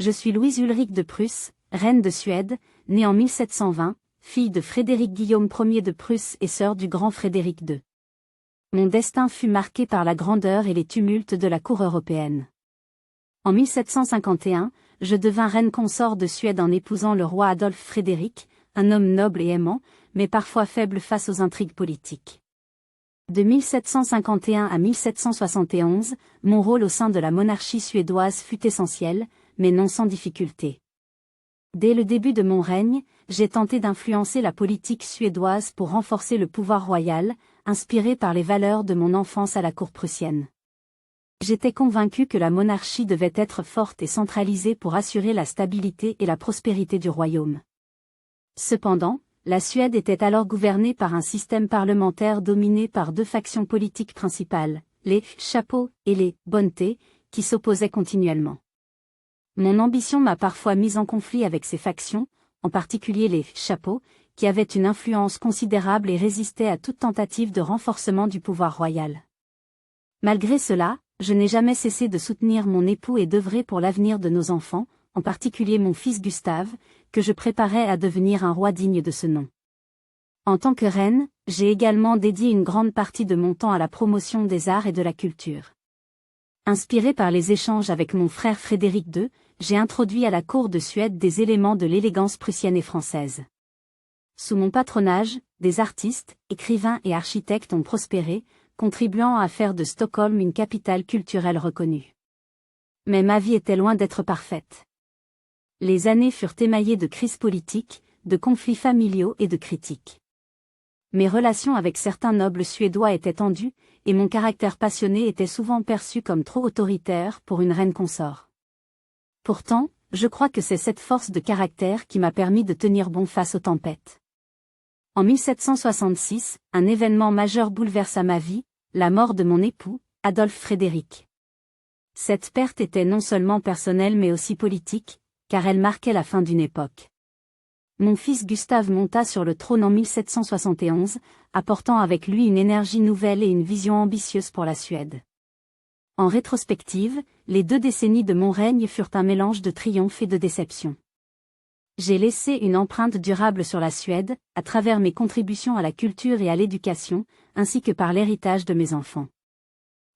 Je suis Louise Ulrike de Prusse, reine de Suède, née en 1720, fille de Frédéric Guillaume Ier de Prusse et sœur du grand Frédéric II. Mon destin fut marqué par la grandeur et les tumultes de la cour européenne. En 1751, je devins reine consort de Suède en épousant le roi Adolphe Frédéric, un homme noble et aimant, mais parfois faible face aux intrigues politiques. De 1751 à 1771, mon rôle au sein de la monarchie suédoise fut essentiel, mais non sans difficulté. Dès le début de mon règne, j'ai tenté d'influencer la politique suédoise pour renforcer le pouvoir royal, inspiré par les valeurs de mon enfance à la cour prussienne. J'étais convaincu que la monarchie devait être forte et centralisée pour assurer la stabilité et la prospérité du royaume. Cependant, la Suède était alors gouvernée par un système parlementaire dominé par deux factions politiques principales, les chapeaux et les bonté, qui s'opposaient continuellement. Mon ambition m'a parfois mis en conflit avec ces factions, en particulier les chapeaux, qui avaient une influence considérable et résistaient à toute tentative de renforcement du pouvoir royal. Malgré cela, je n'ai jamais cessé de soutenir mon époux et d'œuvrer pour l'avenir de nos enfants, en particulier mon fils Gustave, que je préparais à devenir un roi digne de ce nom. En tant que reine, j'ai également dédié une grande partie de mon temps à la promotion des arts et de la culture. Inspiré par les échanges avec mon frère Frédéric II, j'ai introduit à la cour de Suède des éléments de l'élégance prussienne et française. Sous mon patronage, des artistes, écrivains et architectes ont prospéré, contribuant à faire de Stockholm une capitale culturelle reconnue. Mais ma vie était loin d'être parfaite. Les années furent émaillées de crises politiques, de conflits familiaux et de critiques. Mes relations avec certains nobles suédois étaient tendues, et mon caractère passionné était souvent perçu comme trop autoritaire pour une reine consort. Pourtant, je crois que c'est cette force de caractère qui m'a permis de tenir bon face aux tempêtes. En 1766, un événement majeur bouleversa ma vie, la mort de mon époux, Adolphe Frédéric. Cette perte était non seulement personnelle mais aussi politique, car elle marquait la fin d'une époque. Mon fils Gustave monta sur le trône en 1771, apportant avec lui une énergie nouvelle et une vision ambitieuse pour la Suède. En rétrospective, les 2 décennies de mon règne furent un mélange de triomphe et de déception. J'ai laissé une empreinte durable sur la Suède, à travers mes contributions à la culture et à l'éducation, ainsi que par l'héritage de mes enfants.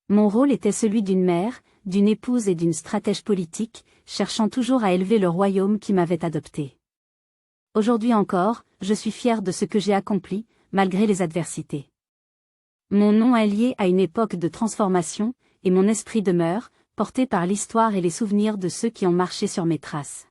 Mon rôle était celui d'une mère, d'une épouse et d'une stratège politique, cherchant toujours à élever le royaume qui m'avait adopté. Aujourd'hui encore, je suis fière de ce que j'ai accompli, malgré les adversités. Mon nom est lié à une époque de transformation, et mon esprit demeure, porté par l'histoire et les souvenirs de ceux qui ont marché sur mes traces.